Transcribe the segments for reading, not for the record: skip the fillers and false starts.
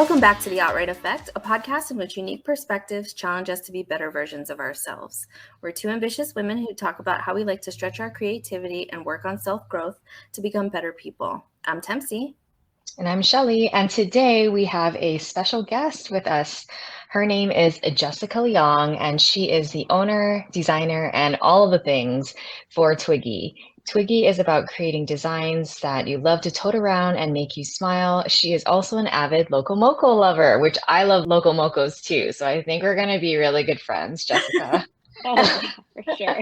Welcome back to The Outright Effect, a podcast in which unique perspectives challenge us to be better versions of ourselves. We're two ambitious women who talk about how we like to stretch our creativity and work on self-growth to become better people. I'm Tempsy. And I'm Shelly, and today we have a special guest with us. Her name is Jessica Leong, and she is the owner, designer, and all of the things for Twiggy. Twiggy is about creating designs that you love to tote around and make you smile. She is also an avid Loco Moco lover, which I love Loco Mocos too. So I think we're going to be really good friends, Jessica. Oh, yeah, for sure.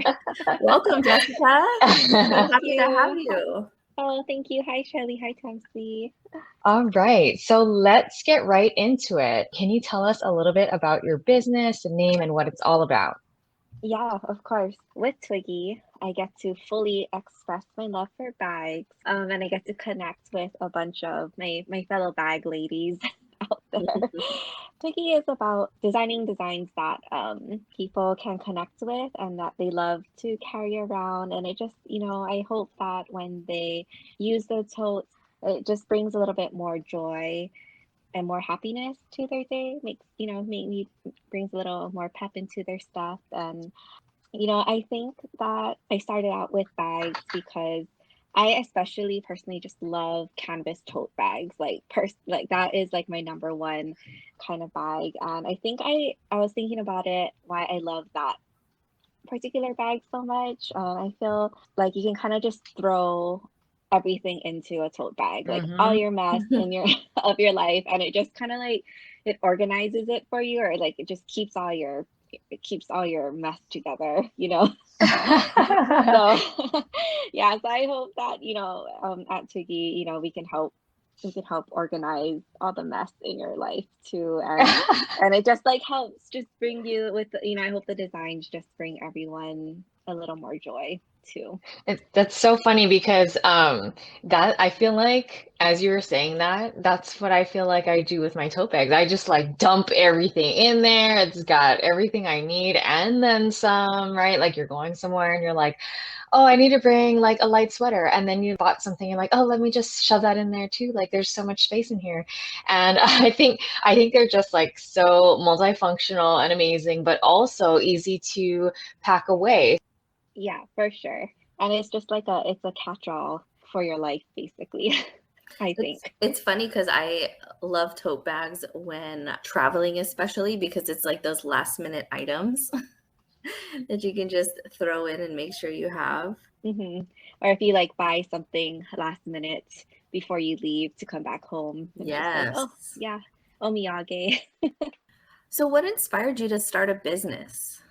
Welcome, Jessica. So happy to have you. you. Oh, thank you. Hi, Shelly. Hi, Tempsy. All right, so let's get right into it. Can you tell us a little bit about your business, the name, and what it's all about? Yeah, of course. With Twiggy, I get to fully express my love for bags, and I get to connect with a bunch of my fellow bag ladies out there. Twiggy is about designing designs that people can connect with and that they love to carry around. And it just, I hope that when they use the totes, it just brings a little bit more joy and more happiness to their day. Maybe brings a little more pep into their stuff. And I think that I started out with bags because I especially personally just love canvas tote bags. Like that is like my number one kind of bag. And I think I was thinking about it, why I love that particular bag so much. I feel like you can kind of just throw everything into a tote bag, like all your mess in your of your life, and it just kind of like it organizes it for you, or like it just keeps all your mess together, so yeah, so I hope that at Twiggy, we can help organize all the mess in your life too, and it just like helps just bring you with I hope the designs just bring everyone a little more joy too. That's so funny because that I feel like as you were saying that, that's what I feel like I do with my tote bags. I just like dump everything in there. It's got everything I need and then some, right? Like you're going somewhere and you're like, oh, I need to bring like a light sweater. And then you bought something, you're like, oh, let me just shove that in there too. Like there's so much space in here. And I think they're just like so multifunctional and amazing, but also easy to pack away. Yeah, for sure. And it's just like it's a catch-all for your life, basically. I think. It's funny because I love tote bags when traveling, especially because it's like those last minute items that you can just throw in and make sure you have. Mm-hmm. Or if you like buy something last minute before you leave to come back home. Yes. Like, oh, yeah, omiyage. So what inspired you to start a business?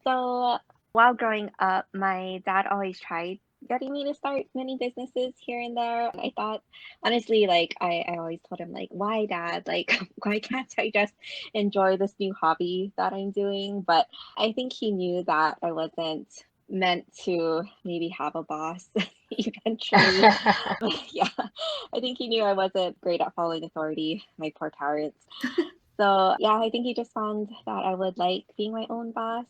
So while growing up, my dad always tried getting me to start many businesses here and there. I thought, honestly, like I always told him, like, why, Dad? Like, why can't I just enjoy this new hobby that I'm doing? But I think he knew that I wasn't meant to maybe have a boss eventually. Yeah, I think he knew I wasn't great at following authority, my poor parents. So yeah, I think he just found that I would like being my own boss.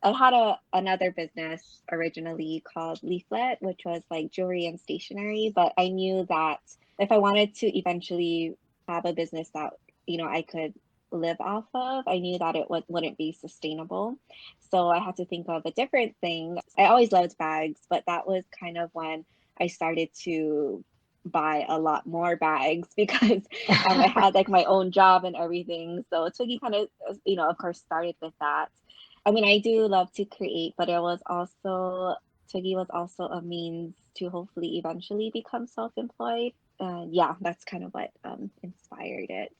I had another business originally called Leaflet, which was like jewelry and stationery, but I knew that if I wanted to eventually have a business that, I could live off of, I knew that it wouldn't be sustainable. So I had to think of a different thing. I always loved bags, but that was kind of when I started to buy a lot more bags because I had like my own job and everything. So Twiggy kind of, of course, started with that. I mean, I do love to create, but Twiggy was also a means to hopefully eventually become self-employed. Yeah, that's kind of what inspired it.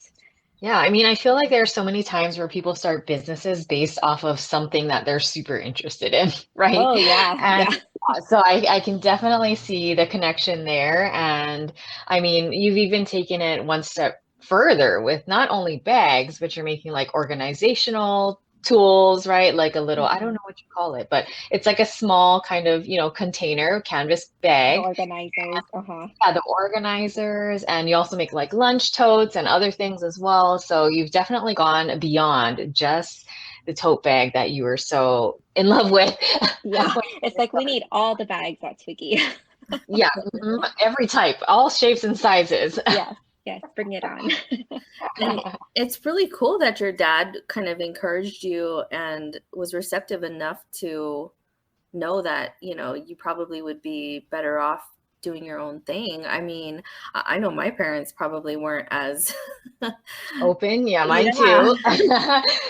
Yeah, I mean, I feel like there are so many times where people start businesses based off of something that they're super interested in, right? Oh, yeah, And yeah. so I can definitely see the connection there. And I mean, you've even taken it one step further with not only bags, but you're making like organizational tools, right? Like a little, I don't know what you call it, but it's like a small kind of, container, canvas The bag. organizers, uh-huh. Yeah, the organizers, and you also make like lunch totes and other things as well. So you've definitely gone beyond just the tote bag that you were so in love with. Yeah, it's like we need all the bags at Twiggy. Yeah, every type, all shapes and sizes. Yes, Yes, bring it on. And it's really cool that your dad kind of encouraged you and was receptive enough to know that, you probably would be better off doing your own thing. I mean, I know my parents probably weren't as Open, yeah, mine yeah. too.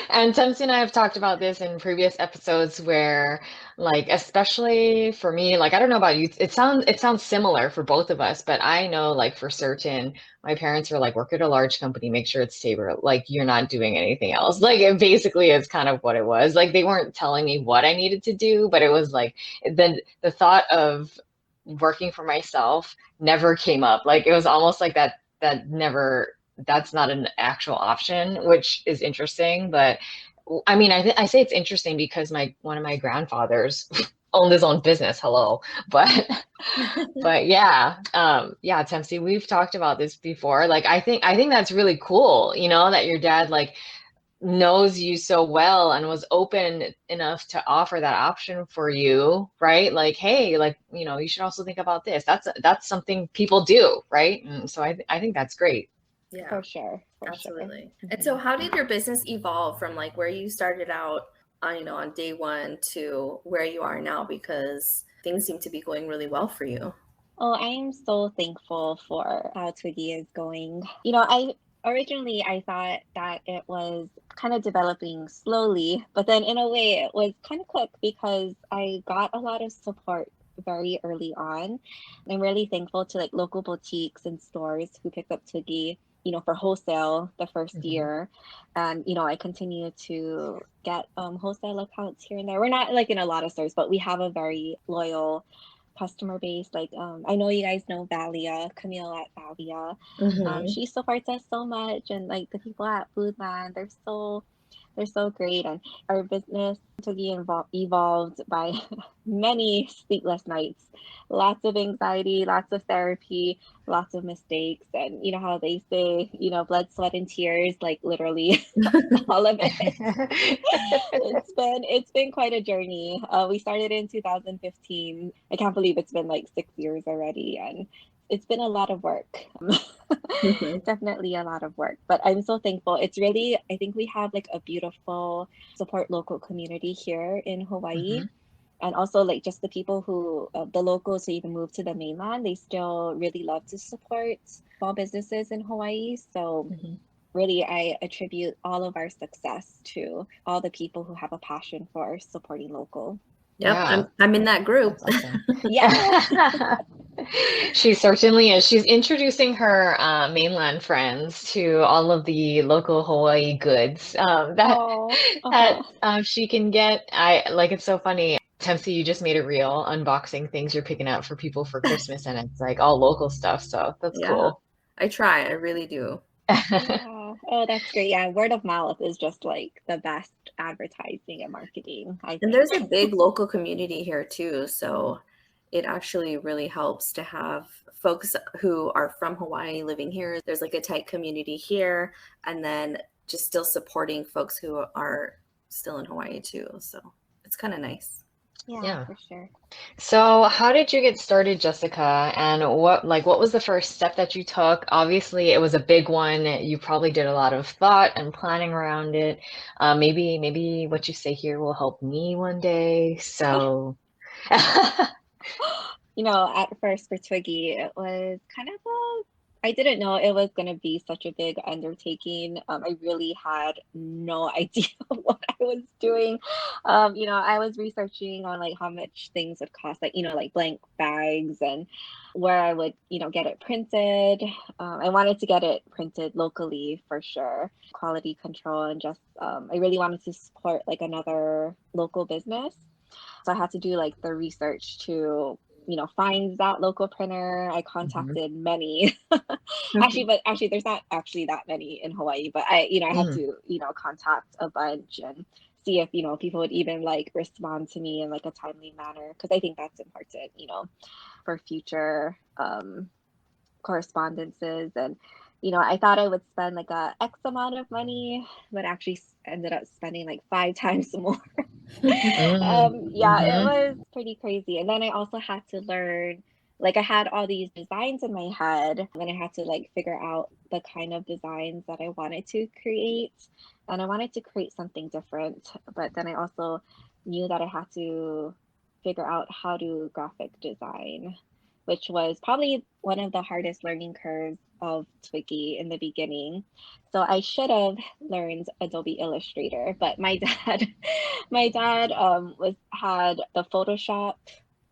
And Tempsy and I have talked about this in previous episodes where, like, especially for me, like, I don't know about you, it sounds similar for both of us, but I know, like, for certain, my parents were like, work at a large company, make sure it's stable, like, you're not doing anything else. Like, it basically is kind of what it was. Like, they weren't telling me what I needed to do, but it was like the thought of working for myself never came up. Like, it was almost like that never that's not an actual option, which is interesting. But I mean, I say it's interesting because one of my grandfathers owned his own business. Hello, but yeah, yeah, Tempsy, we've talked about this before. Like, I think that's really cool. That your dad like knows you so well and was open enough to offer that option for you, right? Like, hey, like, you should also think about this. That's something people do, right? And so I think that's great. Yeah, For sure. absolutely. And so how did your business evolve from like where you started out on day one to where you are now? Because things seem to be going really well for you. Oh, I am so thankful for how Twiggy is going. I thought that it was kind of developing slowly, but then in a way it was kind of quick because I got a lot of support very early on. I'm really thankful to like local boutiques and stores who picked up Twiggy, for wholesale the first Mhm. year. And, I continue to get wholesale accounts here and there. We're not like in a lot of stores, but we have a very loyal customer base. Like, I know you guys know Valia, Camille at Valia. Mm-hmm. She supports us so much, and like the people at Foodland, they're so great. And our business Twiggy evolved by many sleepless nights, lots of anxiety, lots of therapy, lots of mistakes, and you know how they say, blood, sweat, and tears, like literally all of it. It's been quite a journey. We started in 2015. I can't believe it's been like 6 years already, and it's been a lot of work. Mm-hmm. Definitely a lot of work, but I'm so thankful. I think we have like a beautiful support local community here in Hawaii. Mhm. And also like just the people the locals who even moved to the mainland, they still really love to support small businesses in Hawaii. So Mhm. really, I attribute all of our success to all the people who have a passion for supporting local. Yep, Yeah, I'm in that group. that's awesome. Yeah. She certainly is. She's introducing her mainland friends to all of the local Hawaii goods that Oh, that uh-huh. she can get. I like it's so funny. Tempsy, you just made a reel unboxing things you're picking out for people for Christmas, and it's like all local stuff. So that's Yeah, cool. I try. I really do. Yeah. Oh, that's great. Yeah, word of mouth is just like the best advertising and marketing, I And think. there's a big local community here too. So it actually really helps to have folks who are from Hawaii living here. There's like a tight community here, and then just still supporting folks who are still in Hawaii too. So it's kind of nice. Yeah, Yeah. for sure. So, how did you get started, Jessica? And what was the first step that you took? Obviously, it was a big one. You probably did a lot of thought and planning around it. Maybe what you say here will help me one day. So, At first for Twiggy, it was kind of I didn't know it was going to be such a big undertaking. I really had no idea what I was doing. I was researching on like how much things would cost, like, like blank bags and where I would, get it printed. I wanted to get it printed locally for sure, quality control, and just, I really wanted to support like another local business. So I had to do like the research to, find that local printer. I Mhm. contacted many. Actually, there's not actually that many in Hawaii, but I had Mm. to, contact a bunch and see if, people would even like respond to me in like a timely manner. Cause I think that's important, for future correspondences. And I thought I would spend like a X amount of money, but actually ended up spending like 5 times more. Mm. Yeah, it Mhm. was pretty crazy. And then I also had to learn like I had all these designs in my head, and I had to like figure out the kind of designs that I wanted to create. And I wanted to create something different, but then I also knew that I had to figure out how to graphic design, which was probably one of the hardest learning curves of Twiggy in the beginning. So I should have learned Adobe Illustrator, but my dad, my dad was had the Photoshop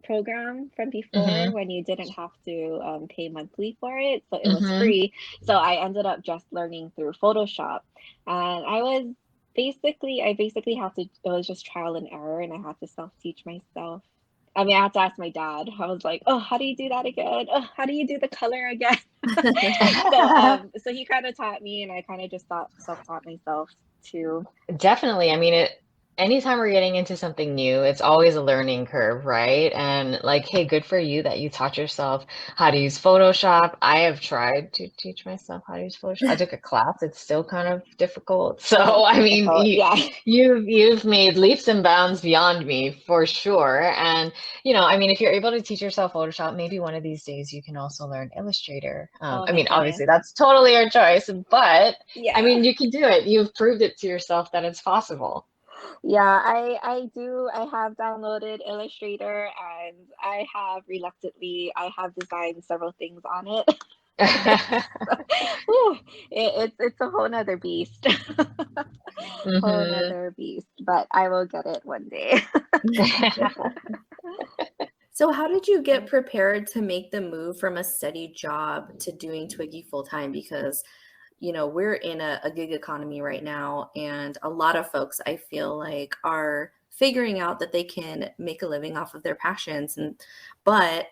program from before Mm-hmm. when you didn't have to pay monthly for it, so it was Mm-hmm. free. So I ended up just learning through Photoshop, and I basically had to. It was just trial and error, and I had to self teach myself. I mean, I had to ask my dad. I was like, "Oh, how do you do that again? Oh, how do you do the color again?" So he kind of taught me, and I kind of just self taught myself too. Definitely. I mean, anytime we're getting into something new, it's always a learning curve, right? And like, hey, good for you that you taught yourself how to use Photoshop. I have tried to teach myself how to use Photoshop. I took a class. It's still kind of difficult. So, It's I mean, difficult, yeah. you've made leaps and bounds beyond me for sure. And, I mean, if you're able to teach yourself Photoshop, maybe one of these days you can also learn Illustrator. Oh I my mean, goodness, obviously that's totally your choice, but I yeah. mean, you can do it. You've proved it to yourself that it's possible. Yeah, I do. I have downloaded Illustrator, and I have designed several things on it. Whew, it's a whole nother beast. Whole hmm nother beast, but I will get it one day. So, how did you get prepared to make the move from a steady job to doing Twiggy full time? Because, we're in a gig economy right now, and a lot of folks, I feel like, are figuring out that they can make a living off of their passions. But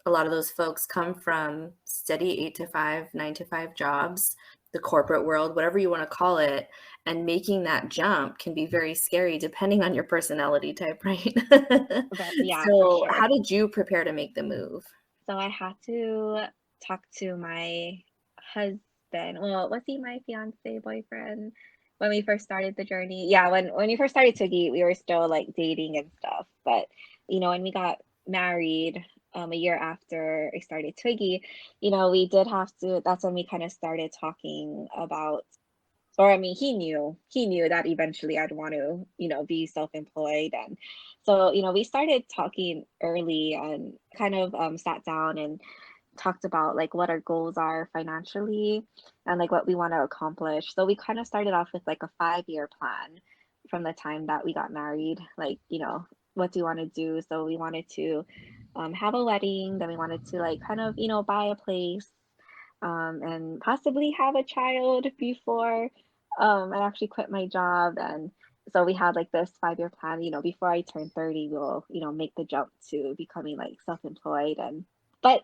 a lot of those folks come from steady 8 to 5, 9 to 5 jobs, the corporate world, whatever you want to call it. And making that jump can be very scary depending on your personality type, right? But yeah, for So, sure. how did you prepare to make the move? So I had to talk to my husband. Well, was he my fiance boyfriend when we first started the journey? Yeah, when we first started Toogie, we were still like dating and stuff. But when we got married, a year after I started Twiggy, we did have to. That's when we kind of started talking about. Or I mean, he knew that eventually I'd want to, be self-employed, and so we started talking early and kind of sat down and talked about like what our goals are financially and like what we want to accomplish. So we kind of started off with like a 5-year plan from the time that we got married. Like, what do you want to do? So we wanted to have a wedding, then we wanted to like kind of, buy a place, and possibly have a child before I actually quit my job. And so we had like this 5-year plan, before I turn 30, we'll, make the jump to becoming like self-employed. And but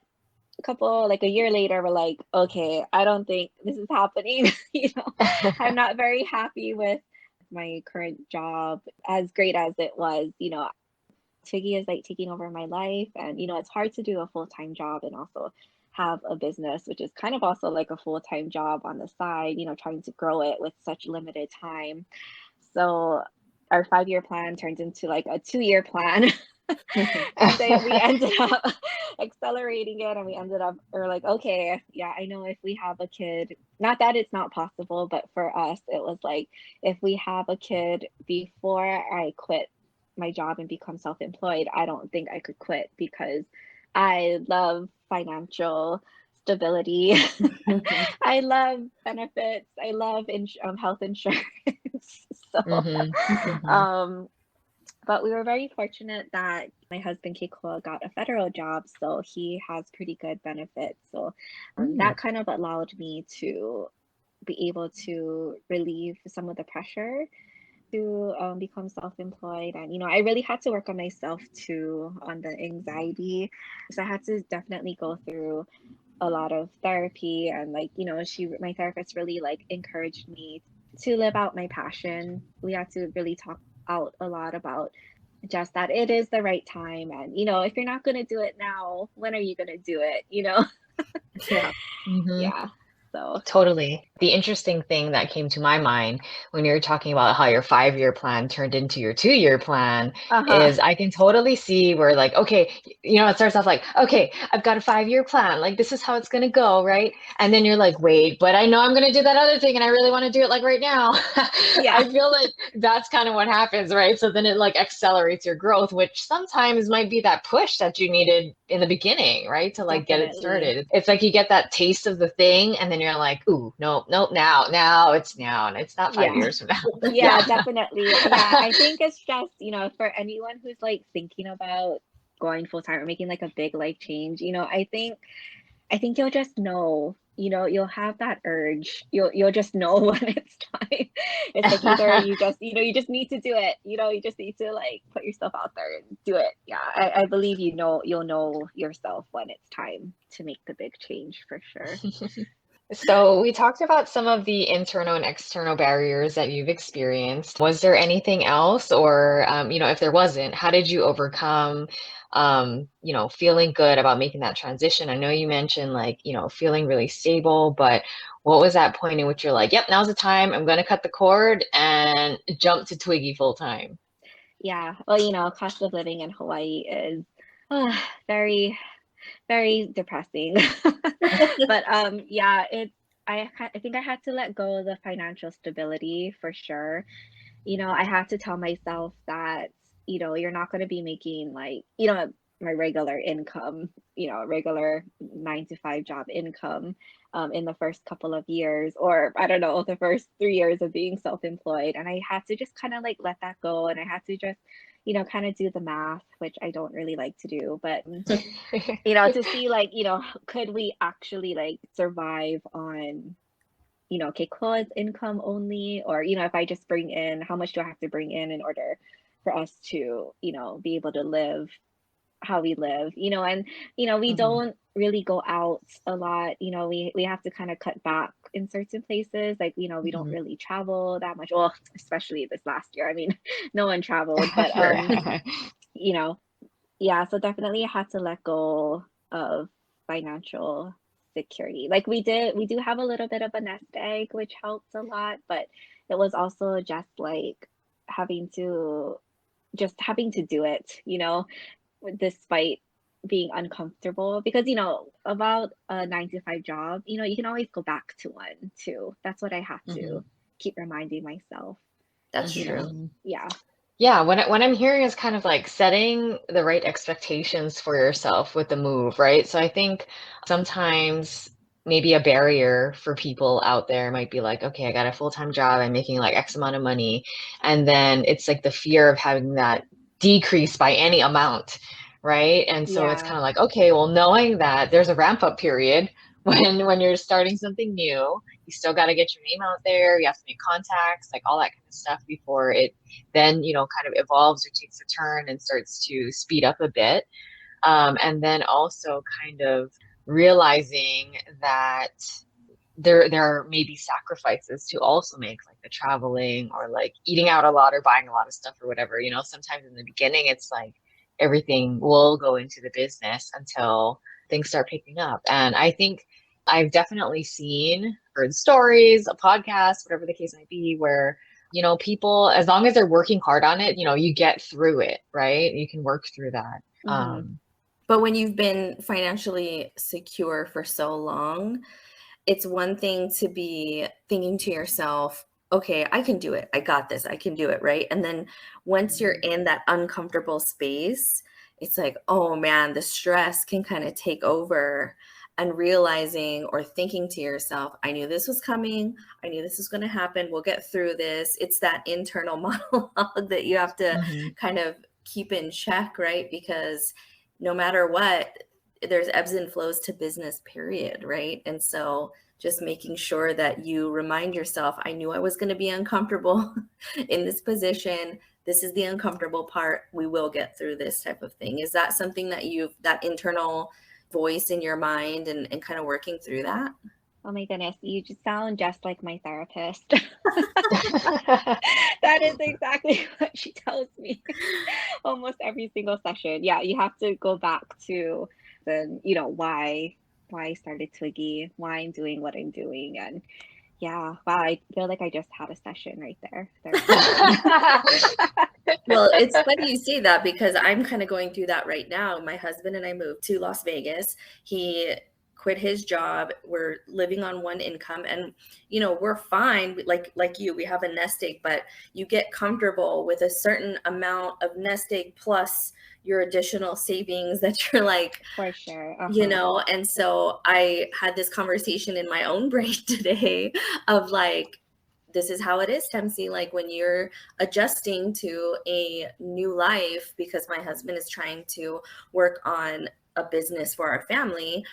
like a year later, we're like, okay, I don't think this is happening. I'm not very happy with my current job, as great as it was. Twiggy is like taking over my life, and it's hard to do a full-time job and also have a business, which is kind of also like a full-time job on the side, trying to grow it with such limited time. So our 5-year plan turned into like a 2-year plan. And then we ended up accelerating it, and we're like, okay, yeah, I know if we have a kid, not that it's not possible, but for us it was like, if we have a kid before I quit my job and become self-employed, I don't think I could quit, because I love financial stability. I love benefits. I love health insurance. So hmm hmm um but we were very fortunate that my husband Kiko got a federal job, so he has pretty good benefits. So Mm. that kind of allowed me to be able to relieve some of the pressure to become self-employed. And I really had to work on myself too, on the anxiety. So I had to definitely go through a lot of therapy, and like my therapist really like encouraged me to live out my passion. We had to really talk out a lot about just that it is the right time, and if you're not going to do it now, when are you going to do it? Yeah. hmm Yeah. So, Totally. The interesting thing that came to my mind when you were talking about how your 5-year plan turned into your 2-year plan uh-huh. is I can totally see where like, okay, it starts off like, okay, I've got a 5-year plan. Like this is how it's going to go, right? And then you're like, wait, but I know I'm going to do that other thing and I really want to do it like right now. Yeah, I feel like that's kind of what happens, right? So then it like accelerates your growth, which sometimes might be that push that you needed in the beginning, right? To like get it definitely. started. It's like you get that taste of the thing and then you're like, ooh, nope, nope, now it's now and it's not five Yeah. years from now. Yeah, Yeah. definitely. Yeah, I think it's just, for anyone who's like thinking about going full time or making like a big life change, I think you'll just know, you'll have that urge. You'll just know when it's time. It's like either you just need to do it. You just need to like put yourself out there and do it. Yeah, I believe you'll know yourself when it's time to make the big change for sure. So we talked about some of the internal and external barriers that you've experienced. Was there anything else, or if there wasn't, how did you overcome, feeling good about making that transition? I know you mentioned like, feeling really stable, but what was that point in which you're like, yep, now's the time. I'm going to cut the cord and jump to Twiggy full time. Yeah, well, cost of living in Hawaii is very, very depressing. But yeah, I think I had to let go of the financial stability for sure. I had to tell myself that, you're not going to be making like, my regular income, regular 9 to 5 job income in the first couple of years, or I don't know, the first 3 years of being self-employed. And I had to just kind of like let that go. And I had to just, kind of do the math, which I don't really like to do, but to see like, could we actually like survive on, okay, clothes income only, or, if I just bring in, how much do I have to bring in order for us to, be able to live how we live, and, we Mhm, don't really go out a lot, we have to kind of cut back in certain places, like, we don't mhm. really travel that much. Well, especially this last year. I mean, no one traveled, but, Sure. you know, yeah, so definitely I had to let go of financial security. Like we do have a little bit of a nest egg, which helps a lot, but it was also just like having to having to do it, despite being uncomfortable because about a 9 to 5 job, you can always go back to one too. That's what I have Mhm, to keep reminding myself, That's you mhm, know. true. mhm. Yeah. Yeah, what I'm hearing is kind of like setting the right expectations for yourself with the move, right? So I think sometimes maybe a barrier for people out there might be like, okay, I got a full-time job, I'm making like X amount of money, and then it's like the fear of having that decrease by any amount, right? And so it's Yeah. kind of like, okay, well, knowing that there's a ramp up period when you're starting something new, you still got to get your name out there, you have to make contacts, like all that kind of stuff before it then kind of evolves or takes a turn and starts to speed up a bit, and then also kind of realizing that there are maybe sacrifices to also make, like the traveling or like eating out a lot or buying a lot of stuff or whatever. Sometimes in the beginning it's like everything will go into the business until things start picking up. And I think I've definitely heard stories, a podcast, whatever the case might be, where people, as long as they're working hard on it, you get through it, right? You can work through that. Hmm. But when you've been financially secure for so long, it's one thing to be thinking to yourself, okay, I can do it. I got this. I can do it. Right. And then once you're in that uncomfortable space, it's like, oh man, the stress can kind of take over, and realizing or thinking to yourself, I knew this was coming. I knew this was going to happen. We'll get through this. It's that internal monologue that you have to Mhm, kind of keep in check, right? Because no matter what, there's ebbs and flows to business, period, right? And so just making sure that you remind yourself, I knew I was going to be uncomfortable in this position. This is the uncomfortable part. We will get through this type of thing. Is that something that that internal voice in your mind, and kind of working through that? Oh my goodness, you just sound just like my therapist. mhm. That is exactly what she tells me almost every single session. Yeah, you have to go back to the, why why I started Twiggy, why I'm doing what I'm doing. And yeah, wow, I feel like I just had a session right there. Well, it's funny you say that because I'm kind of going through that right now. My husband and I moved to Las Vegas. He quit his job. We're living on one income, and we're fine. Like you, we have a nest egg, but you get comfortable with a certain amount of nest egg plus your additional savings that you're like, For sure. and so I had this conversation in my own brain today of like, this is how it is, Temsi. Like when you're adjusting to a new life, because my husband is trying to work on a business for our family,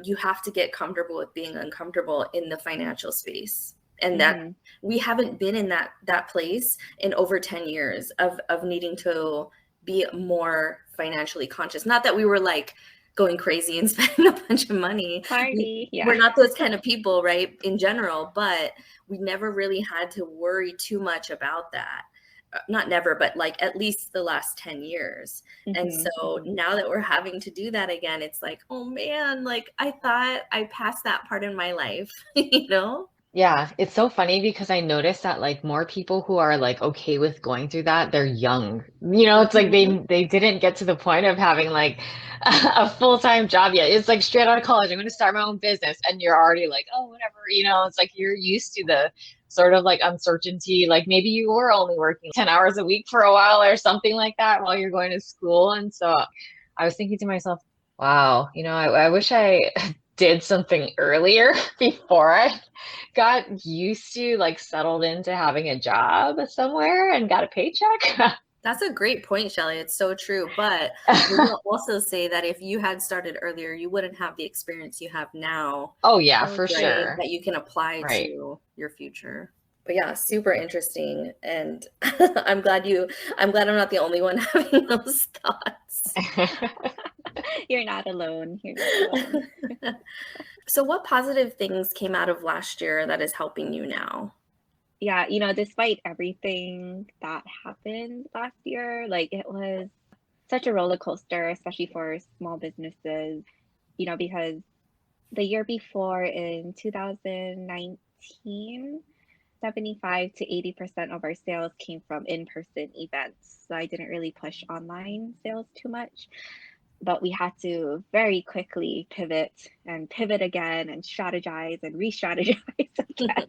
you have to get comfortable with being uncomfortable in the financial space. And that we haven't been in that place in over 10 years of needing to be more financially conscious. Not that we were like going crazy and spending a bunch of money. Party, yeah. We're not those kind of people, right, in general, but we never really had to worry too much about that. Not never, but like at least the last 10 years. And so now that we're having to do that again, it's like, oh man, like I thought I passed that part in my life, Yeah, it's so funny because I noticed that like more people who are like okay with going through that, they're young. It's like they didn't get to the point of having like a full-time job yet. It's like straight out of college, I'm going to start my own business, and you're already like, oh, whatever, it's like you're used to the sort of like uncertainty. Like maybe you were only working 10 hours a week for a while or something like that while you're going to school. And so I was thinking to myself, wow, I wish I did something earlier before I got used to like settled into having a job somewhere and got a paycheck. That's a great point, Shelley. It's so true. But I will also say that if you had started earlier, you wouldn't have the experience you have now. Oh yeah, for sure. That you can apply to your future. But yeah, super interesting. And I'm glad I'm not the only one having those thoughts. You're not alone. You're not alone. So what positive things came out of last year that is helping you now? Yeah, despite everything that happened last year, like it was such a roller coaster, especially for small businesses, because the year before in 2019, 75 to 80% of our sales came from in-person events. So I didn't really push online sales too much. But we had to very quickly pivot again and strategize and re-strategize again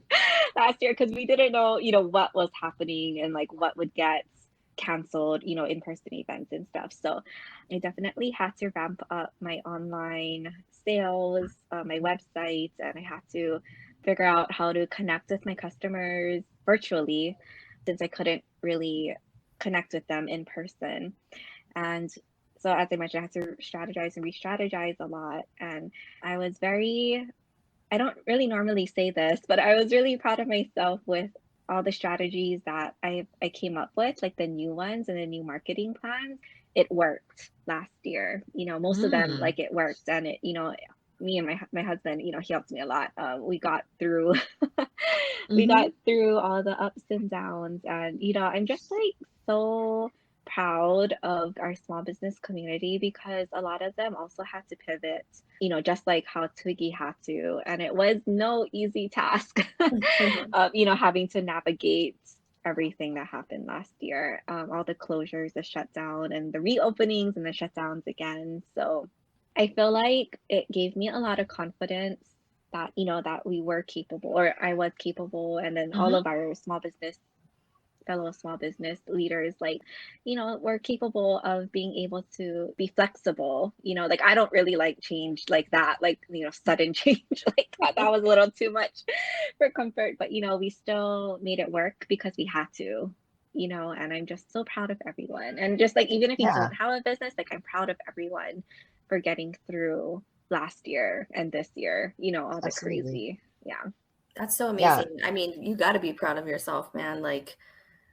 last year because we didn't know, what was happening and like what would get canceled, in-person events and stuff. So I definitely had to ramp up my online sales, my website, and I had to figure out how to connect with my customers virtually since I couldn't really connect with them in person. And so as I mentioned, I had to strategize and re-strategize a lot. And I don't really normally say this, but I was really proud of myself with all the strategies that I came up with, like the new ones and the new marketing plans. It worked last year. Most of them, like it worked. And it, me and my husband, he helped me a lot. We got through we got through all the ups and downs. And, I'm just like so proud of our small business community because a lot of them also had to pivot, just like how Twiggy had to. And it was no easy task of, having to navigate everything that happened last year, all the closures, the shutdown, and the reopenings and the shutdowns again. So I feel like it gave me a lot of confidence that, that we were capable, or I was capable, and then all of our fellow small business leaders, like, we're capable of being able to be flexible. Like I don't really like change like that, like, sudden change like that. That was a little too much for comfort, but we still made it work because we had to, and I'm just so proud of everyone. And just like, even if you don't have a business, like I'm proud of everyone for getting through last year and this year, all the crazy. Yeah. That's so amazing. I mean, you got to be proud of yourself, man. Like,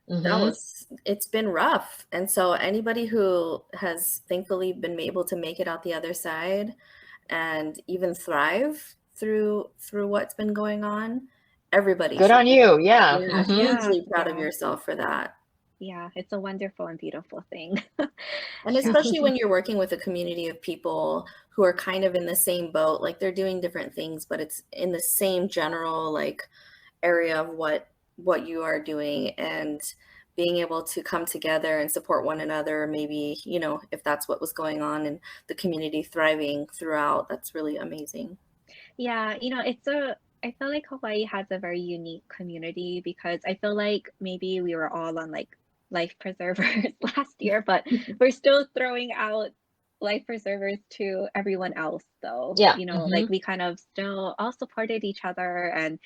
it's been rough. And so anybody who has thankfully been able to make it out the other side and even thrive through what's been going on, everybody good on you. Yeah. Hugely proud of yourself for that. Yeah, it's a wonderful and beautiful thing. And Yeah. especially when you're working with a community of people who are kind of in the same boat, like they're doing different things, but it's in the same general like area of what you are doing, and being able to come together and support one another, maybe, if that's what was going on and the community thriving throughout, that's really amazing. Yeah, I feel like Hawaii has a very unique community because I feel like maybe we were all on like life preservers last year, but we're still throwing out life preservers to everyone else though. Yeah. Like we kind of still all supported each other, and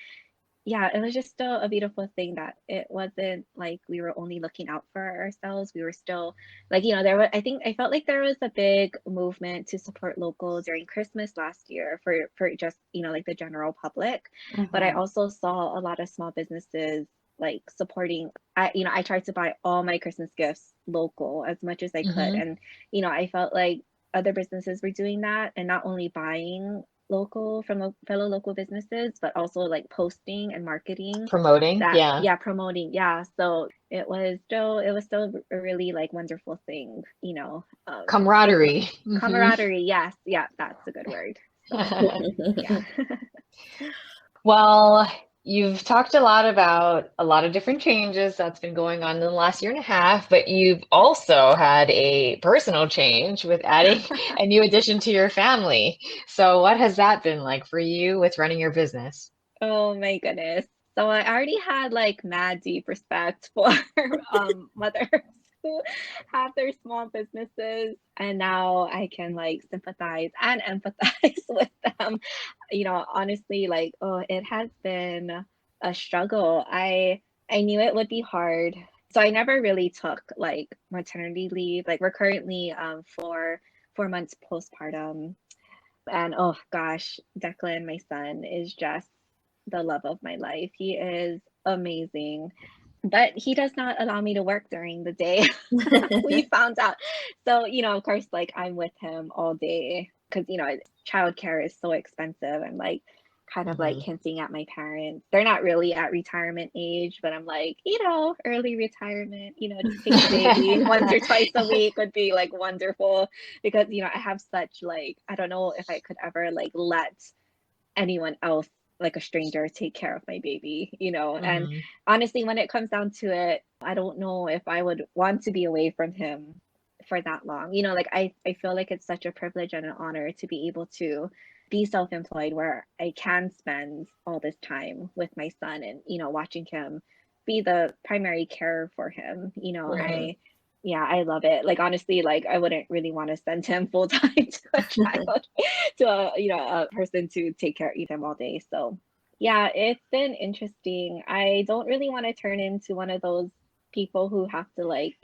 yeah, it was just still a beautiful thing that it wasn't like we were only looking out for ourselves. We were still like, I think I felt like there was a big movement to support local during Christmas last year for just, like the general public. But I Mhm. also saw a lot of small businesses like supporting. I tried to buy all my Christmas gifts local as much as I could. Hmm. And, I felt like other businesses were doing that and not only buying local from fellow local businesses, but also like posting and marketing Promoting. that, Yeah. yeah, promoting. Yeah. So it was still a really like wonderful thing, with Camaraderie. Hmm. camaraderie. Yes. Yeah, that's a good word. So yeah. Well, you've talked a lot about a lot of different changes that's been going on in the last year and a half, but you've also had a personal change with adding a new addition to your family. So, what has that been like for you with running your business? Oh my goodness. So I already had like mad deep respect for mothers who have their small businesses, and now I can like sympathize and empathize with them. Honestly, like, oh, it has been a struggle. I knew it would be hard. So I never really took like maternity leave. Like we're currently 4 months postpartum. And oh gosh, Declan, my son, is just the love of my life. He is amazing, but he does not allow me to work during the day. We found out. So, of course, like I'm with him all day because, childcare is so expensive. I'm like kind of like Hmm. hinting at my parents. They're not really at retirement age, but I'm like, early retirement, just take the baby once or twice a week would be like wonderful because, I have such like, I don't know if I could ever like let anyone else, like a stranger, take care of my baby. And Hmm. honestly, when it comes down to it, I don't know if I would want to be away from him for that long. Like I feel like it's such a privilege and an honor to be able to be self-employed where I can spend all this time with my son and, watching him be the primary care for him. Mhm. Yeah, I love it. Like honestly, like I wouldn't really want to send him full time to a child, to a person to take care of them all day. So yeah, it's been interesting. I don't really want to turn into one of those people who have to like,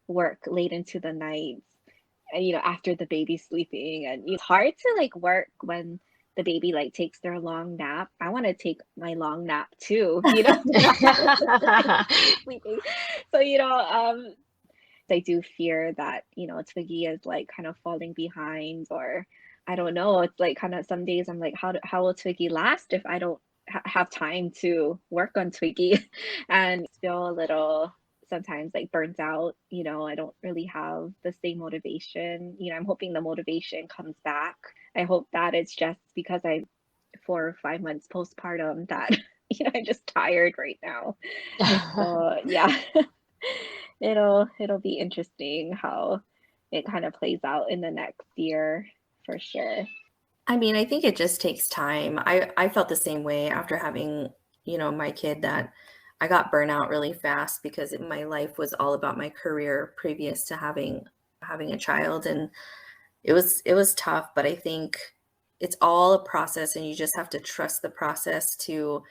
work late into the night, and, after the baby's sleeping. And it's hard to like work when the baby like takes their long nap. I want to take my long nap too, while the baby is sleeping. So, I do fear that, Twiggy is like kind of falling behind, or I don't know. It's like kind of some days I'm like, how will Twiggy last if I don't have time to work on Twiggy? And feel a little sometimes like burnt out. I don't really have the same motivation. I'm hoping the motivation comes back. I hope that it's just because I'm 4 or 5 months postpartum that I'm just tired right now. So yeah. It'll be interesting how it kind of plays out in the next year for sure. I mean, I think it just takes time. I felt the same way after having, my kid, that I got burnout really fast because my life was all about my career previous to having a child, and it was tough, but I think it's all a process, and you just have to trust the process to,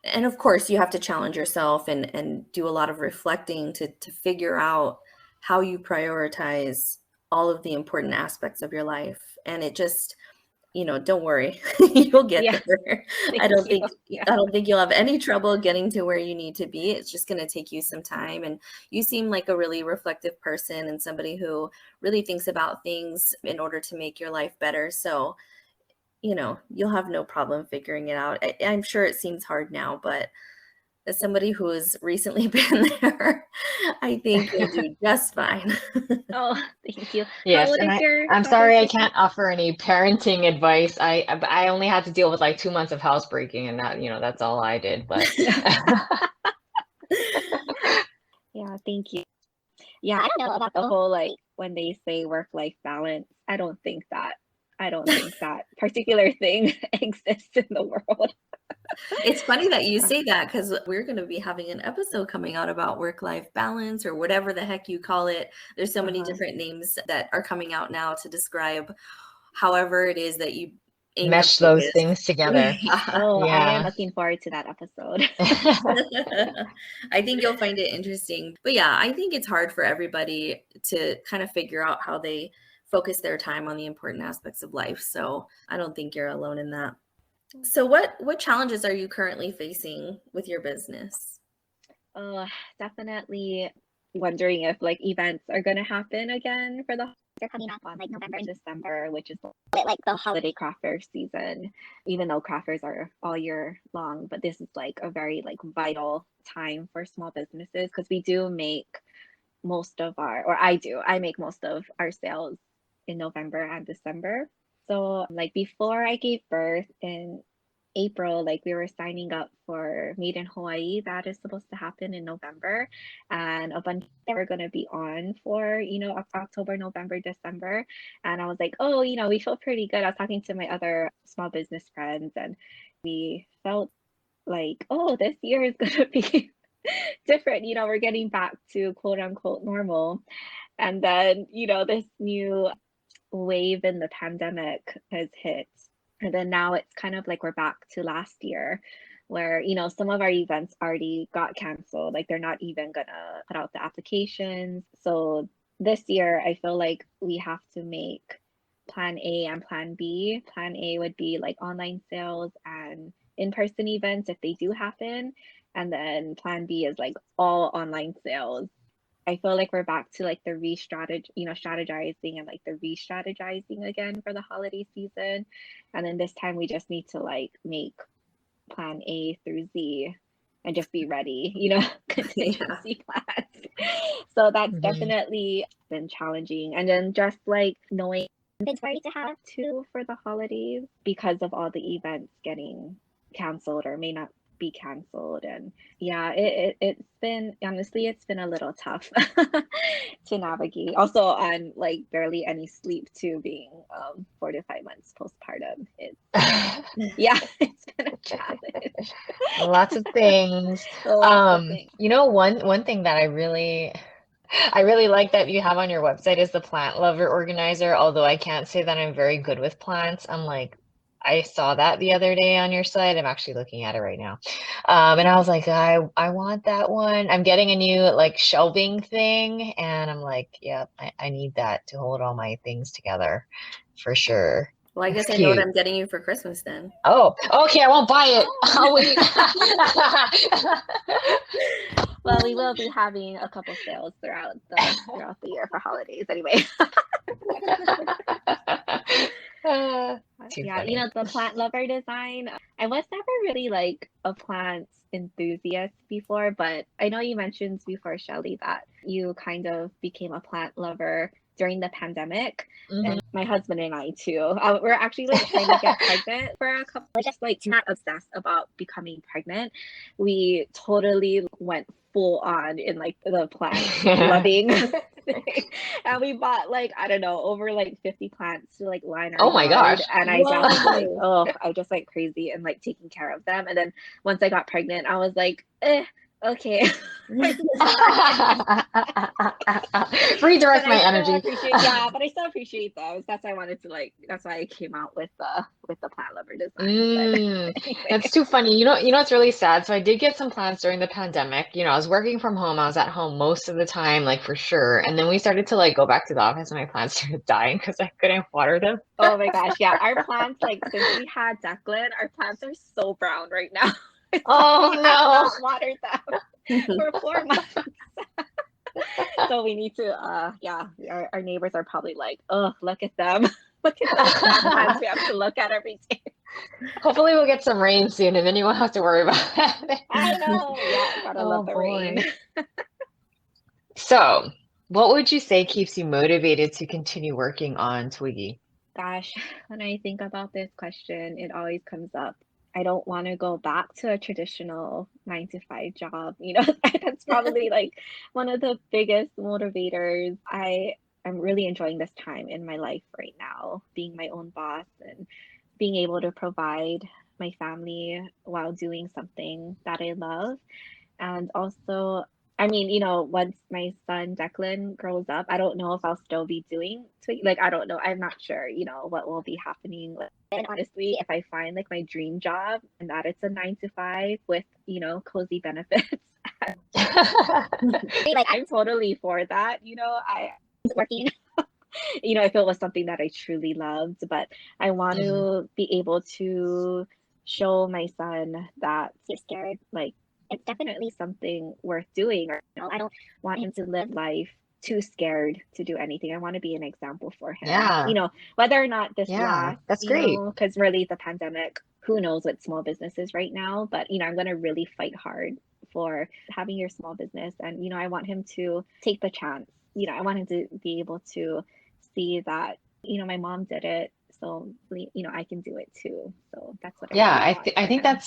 and of course you have to challenge yourself and do a lot of reflecting to figure out how you prioritize all of the important aspects of your life. And it just, don't worry, you'll get Yeah, there. thank I don't you. think Yeah. I don't think you'll have any trouble getting to where you need to be. It's just going to take you some time. And you seem like a really reflective person and somebody who really thinks about things in order to make your life better. So, you'll have no problem figuring it out. I'm sure it seems hard now, but as somebody who has recently been there, I think you'll do just fine. Oh, thank you. How Yes, old and is your I'm daughter, sorry I Sophie? can't offer any parenting advice. I only had to deal with like 2 months of housebreaking, and that, that's all I did. But Yeah, thank you. Yeah, I don't know about the whole like when they say work-life balance. I don't think that particular thing exists in the world. It's funny that you Uh, say that because we're going to be having an episode coming out about work-life balance or whatever the heck you call it. There's so many Uh-huh. different names that are coming out now to describe however it is that you aim your mesh those focus. things together. Yeah. Oh, I am Yeah. looking forward to that episode. I think you'll find it interesting. But yeah, I think it's hard for everybody to kind of figure out how they focus their time on the important aspects of life. So I don't think you're alone in that. So what challenges are you currently facing with your business? Oh, definitely wondering if like events are gonna happen again for the they're coming up on like November and December, which is like the holiday craft fair season, even though craft fairs are all year long, but this is like a very like vital time for small businesses because we do make most of our, or I make most of our sales in November and December. So like before I gave birth in April, like we were signing up for Made in Hawaii that is supposed to happen in November, and a bunch that were going to be on for, October, November, December. And I was like, oh, we feel pretty good. I was talking to my other small business friends, and we felt like, oh, this year is going to be different. We're getting back to quote unquote normal. And then, this new wave in the pandemic has hit. And then now it's kind of like we're back to last year where, some of our events already got canceled. Like they're not even gonna put out the applications. So this year I feel like we have to make plan A and plan B. Plan A would be like online sales and in-person events if they do happen. And then plan B is like all online sales. I feel like we're back to like the strategizing and like the re-strategizing again for the holiday season. And then this time we just need to like make plan A through Z and just be ready, Yeah. contingency plans. So that's Mhm. definitely been challenging. And then just like knowing inventory to have too for the holidays because of all the events getting canceled or may not be canceled. And yeah, it's been, honestly, it's been a little tough to navigate. Also on like barely any sleep too, being 4 to 5 months postpartum. It's yeah, it's been a challenge. Lots of things. Lots of things. One thing that I really like that you have on your website is the plant lover organizer, although I can't say that I'm very good with plants. I saw that the other day on your site. I'm actually looking at it right now. And I was like, I want that one. I'm getting a new like shelving thing, and I'm like, yep, I need that to hold all my things together for sure. Well, I It's guess I know what cute. I'm getting you for Christmas then. Oh, okay, I won't buy it. I'll Oh. wait. Well, we will be having a couple sales throughout the year for holidays anyway. Too Yeah, funny. the plant lover design. I was never really like a plant enthusiast before, but I know you mentioned before, Shelly, that you kind of became a plant lover during the pandemic. Mhm. And my husband and I too. We're actually like trying to get pregnant for a couple, just like not obsessed about becoming pregnant. We totally went full on in like the plant loving thing. And we bought like, I don't know, over like 50 plants to like line our Oh my yard. gosh. And Whoa. I just like crazy and like taking care of them. And then once I got pregnant, I was like, okay. Redirect But I my still energy. appreciate, yeah, but I still appreciate those. That's why I wanted to like, that's why I came out with the plant lover design. But That's anyway. too funny. It's really sad. So I did get some plants during the pandemic. I was working from home. I was at home most of the time, like for sure. And then we started to like go back to the office and my plants started dying because I couldn't water them. Oh my gosh, yeah. Our plants, like since we had Declan, our plants are so brown right now. So Oh we have no. not watered them for 4 months. So we need to yeah, our neighbors are probably like, oh, look at them. Look at those brown plants we have to look at every day. Hopefully we'll get some rain soon and then you won't have to worry about that. I know. Yeah, gotta Oh love the rain. boy. So, what would you say keeps you motivated to continue working on Twiggy? Gosh, when I think about this question, it always comes up. I don't want to go back to a traditional 9 to 5 job. That's probably like one of the biggest motivators. I'm really enjoying this time in my life right now, being my own boss and being able to provide my family while doing something that I love. And also, I mean, once my son Declan grows up, I don't know if I'll still be doing like I don't know. I'm not sure, what will be happening. And honestly, if I find like my dream job and that it's a 9 to 5 with, cozy benefits, like I'm totally for that. I working, if it was something that I truly loved, but I want Mhm. to be able to show my son that you're scared, like it's definitely something worth doing. Or I don't want him to live life too scared to do anything. I want to be an example for him. Yeah, Whether or not this yeah, lasts, that's great. because really the pandemic, who knows what small business is right now, but I'm gonna really fight hard for having your small business. And I want him to take the chance. I want him to be able to see that, my mom did it, so I can do it too. So that's what I Yeah, really want I for think him.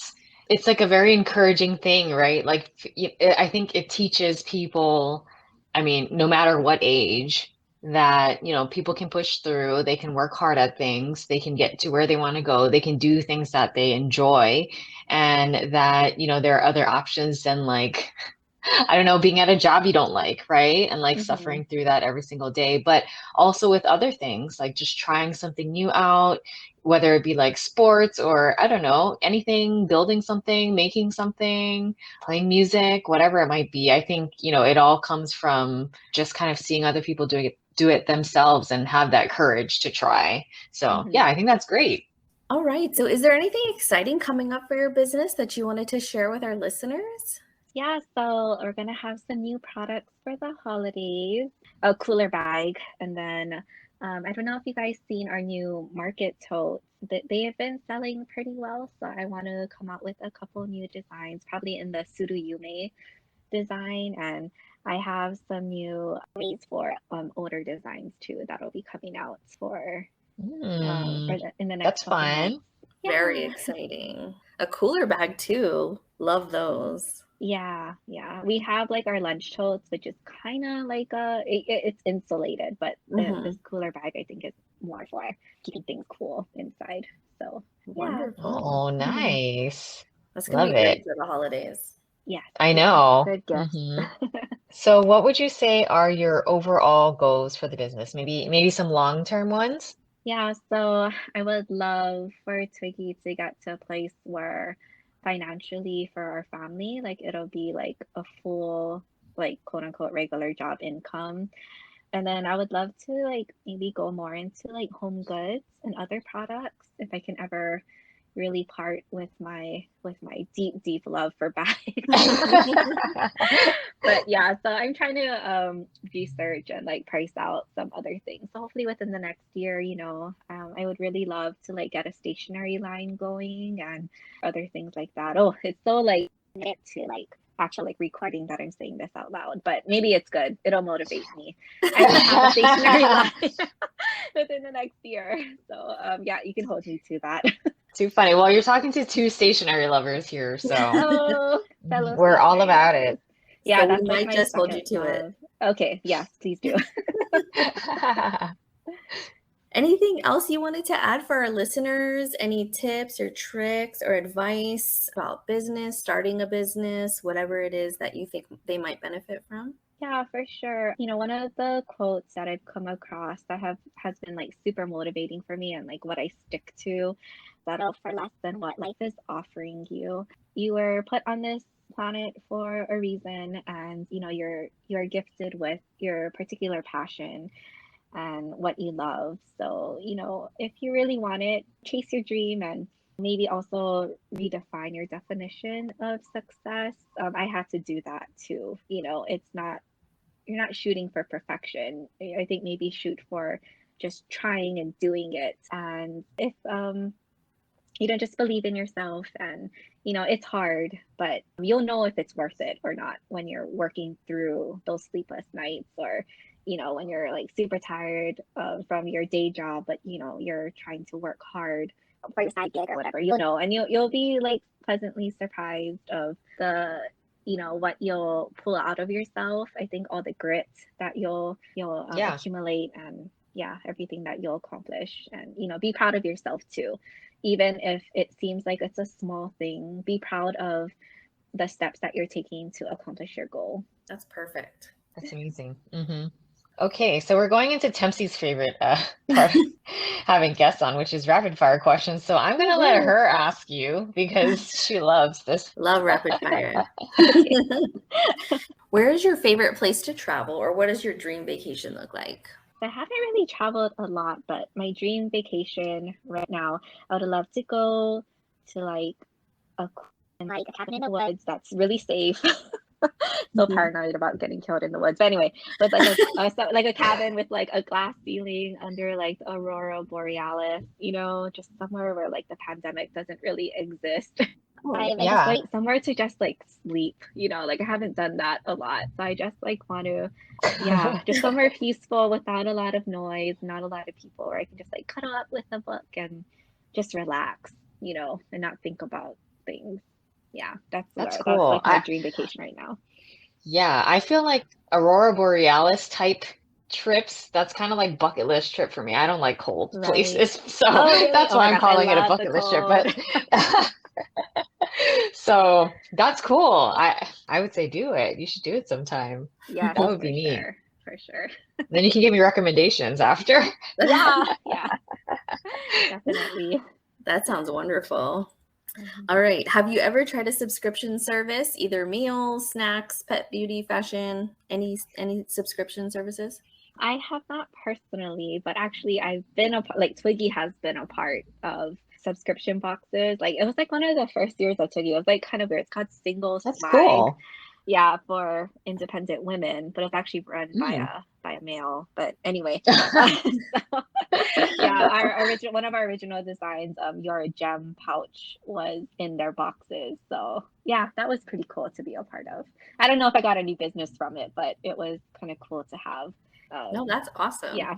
it's like a very encouraging thing, right? Like I think it teaches people, I mean, no matter what age, that, people can push through, they can work hard at things, they can get to where they want to go, they can do things that they enjoy, and that, there are other options than like I don't know, being at a job you don't like, right? And like Hmm. suffering through that every single day, but also with other things, like just trying something new out, whether it be like sports or I don't know, anything, building something, making something, playing music, whatever it might be. I think, it all comes from just kind of seeing other people do it themselves and have that courage to try. So, Hmm. yeah, I think that's great. All right. So, is there anything exciting coming up for your business that you wanted to share with our listeners? Yeah, so we're gonna have some new products for the holidays, a cooler bag, and then I don't know if you guys seen our new market totes. They have been selling pretty well, so I want to come out with a couple new designs, probably in the Suruyume design, and I have some new ways for older designs too that'll be coming out Hmm, in the next that's couple months. fun. Very Yeah. exciting. A cooler bag, too. Love those. Yeah, yeah. We have like our lunch totes, which is kind of like it's insulated, but this Hmm. cooler bag I think is more for keeping things cool inside. So yeah. Wonderful. Oh, nice. That's going to Love be great it. for the holidays. Yes, I yeah. know. Good gifts. So what would you say are your overall goals for the business? Maybe some long-term ones? Yeah, so I would love for Twiggy to get to a place where financially for our family, like it'll be like a full, like quote unquote regular job income. And then I would love to like maybe go more into like home goods and other products if I can ever really part with my deep, deep love for bags. But yeah, so I'm trying to research and like price out some other things. So hopefully within the next year, I would really love to like get a stationery line going and other things like that. Oh, it's so like committed to like actual like recording that I'm saying this out loud, but maybe it's good. It'll motivate me. I want to have a stationery line within the next year. So yeah, you can hold me to that. Too funny. Well, you're talking to two stationary lovers here, so Oh, fellow we're all stationery about lovers. it. Yeah, So, we that's like might my just hold you second to it. love. Okay, yes, please do. Anything else you wanted to add for our listeners? Any tips or tricks or advice about business, starting a business, whatever it is that you think they might benefit from? Yeah, for sure. One of the quotes that I've come across that have has been like super motivating for me and like what I stick to, settle for less than what life is offering you. You were put on this planet for a reason, and you're gifted with your particular passion and what you love. So, if you really want it, chase your dream and maybe also redefine your definition of success. I had to do that too. It's not, you're not shooting for perfection. I think maybe shoot for just trying and doing it. And if you know, just believe in yourself. And, you know, it's hard, but you'll know if it's worth it or not when you're working through those sleepless nights, or, you know, when you're like super tired from your day job, but, you know, you're trying to work hard for your side gig or whatever, you'll know. And you'll be like pleasantly surprised of the, you know, what you'll pull out of yourself. I think all the grit that you'll Yeah. accumulate, and yeah, everything that you'll accomplish. And, you know, be proud of yourself too, even if it seems like it's a small thing. Be proud of the steps that you're taking to accomplish your goal. That's perfect. That's amazing. Okay, so we're going into Tempsy's favorite part of having guests on, which is rapid fire questions. So I'm gonna let her ask you because she loves this. Love rapid fire. Okay. Where is your favorite place to travel, or what does your dream vacation look like? I haven't really traveled a lot, but my dream vacation right now, I would love to go to like a cabin in the woods that's really safe. So paranoid about getting killed in the woods. But anyway, with like like a cabin with like a glass ceiling under like the aurora borealis, you know, just somewhere where like the pandemic doesn't really exist. I just Yeah. like somewhere to just like sleep, you know, like I haven't done that a lot. So I just like want to, yeah, just somewhere peaceful without a lot of noise, not a lot of people, where I can just like cuddle up with a book and just relax, you know, and not think about things. Yeah, That's that's cool. like my dream vacation right now. Yeah, I feel like Aurora Borealis type trips, that's kind of like bucket list trip for me. I don't like cold Right. places, so Oh, really? that's Oh why my I'm gosh, I calling it a love the bucket list trip. cold. But so that's cool. I would say do it. You should do it sometime. Yes, That would for be neat. sure. For sure. Then you can give me recommendations after. Yeah, yeah, definitely. That sounds wonderful. Mhm. All right. Have you ever tried a subscription service, either meals, snacks, pet beauty, fashion, any subscription services? I have not personally, but actually I've been like Twiggy has been a part of subscription boxes. Like it was like one of the first years of Twiggy. It was like kind of weird. It's called Single That's Swag. cool. Yeah, for independent women, but it's actually run Mm. by a male. But anyway, so, yeah, our original one of our original designs, your gem pouch was in their boxes. So yeah, that was pretty cool to be a part of. I don't know if I got any business from it, but it was kind of cool to have. No, that's awesome. Yeah.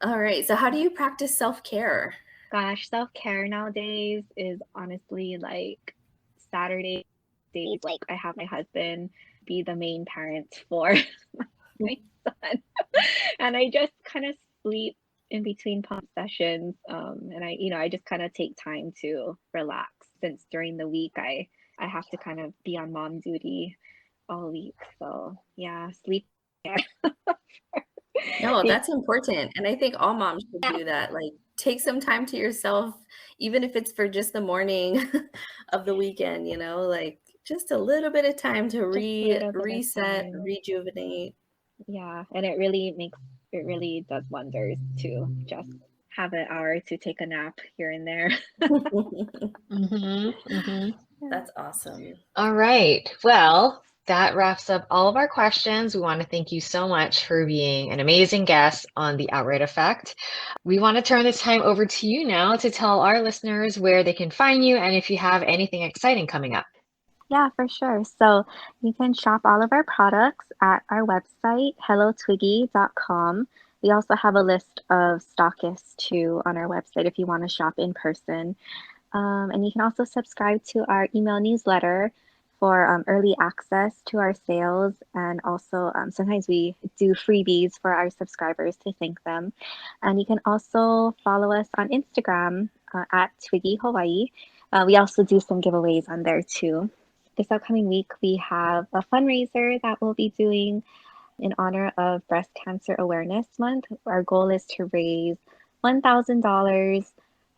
All right. So, how do you practice self-care? Gosh, self-care nowadays is honestly like Saturday days. Like I have my husband be the main parent for my son, and I just kind of sleep in between pump sessions. And I, you know, I just kind of take time to relax, since during the week I have to kind of be on mom duty all week. So yeah, sleep. No, that's important. And I think all moms should do that. Like, take some time to yourself, even if it's for just the morning of the weekend, you know, like just a little bit of time to Just a little bit of reset, time. rejuvenate. Yeah, and it really does wonders to just have an hour to take a nap here and there. That's awesome. All right. Well, that wraps up all of our questions. We want to thank you so much for being an amazing guest on The Outright Effect. We want to turn this time over to you now to tell our listeners where they can find you and if you have anything exciting coming up. Yeah, for sure. So you can shop all of our products at our website, hellotwiggy.com. We also have a list of stockists too on our website if you want to shop in person. And you can also subscribe to our email newsletter for early access to our sales. And also sometimes we do freebies for our subscribers to thank them. And you can also follow us on Instagram at Twiggy Hawaii. We also do some giveaways on there too. This upcoming week, we have a fundraiser that we'll be doing in honor of Breast Cancer Awareness Month. Our goal is to raise $1,000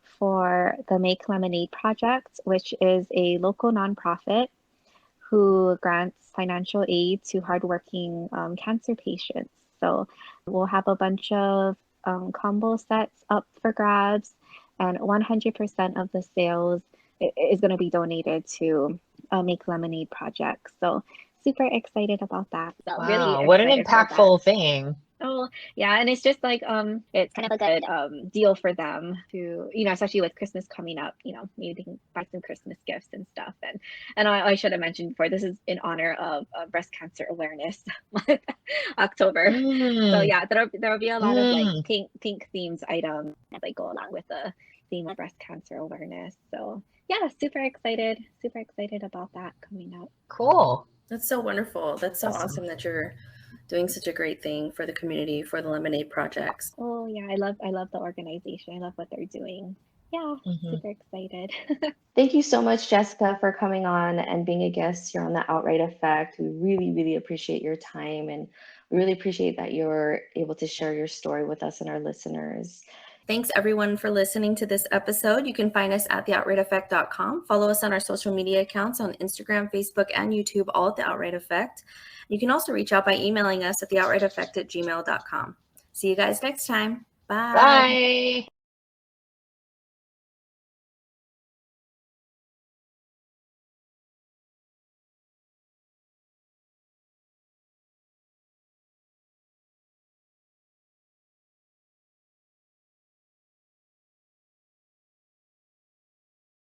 for the Make Lemonade Project, which is a local nonprofit who grants financial aid to hardworking cancer patients. So we'll have a bunch of combo sets up for grabs, and 100% of the sales is going to be donated to Make Lemonade Project. So super excited about that. So Wow, really what an excited for that. impactful thing. Oh, yeah, and it's just like it's kind of a good deal for them to, especially with Christmas coming up, maybe they can buy some Christmas gifts and stuff. And I should have mentioned before, this is in honor of Breast Cancer Awareness Month, October. So Mm, yeah, there'll be a lot of like mm. pink themes items that like go along with the theme of breast cancer awareness. So yeah, super excited about that coming up. Cool. That's so wonderful. That's so Awesome. awesome that you're doing such a great thing for the community, for the lemonade projects. Oh yeah, I love the organization. I love what they're doing. Yeah, Hmm. super excited. Thank you so much, Jessica, for coming on and being a guest here on The Outright Effect. We really, really appreciate your time, and we really appreciate that you're able to share your story with us and our listeners. Thanks everyone for listening to this episode. You can find us at theoutrighteffect.com. Follow us on our social media accounts on Instagram, Facebook, and YouTube, all at The Outright Effect. You can also reach out by emailing us at theoutrighteffect@gmail.com. See you guys next time. Bye. Bye.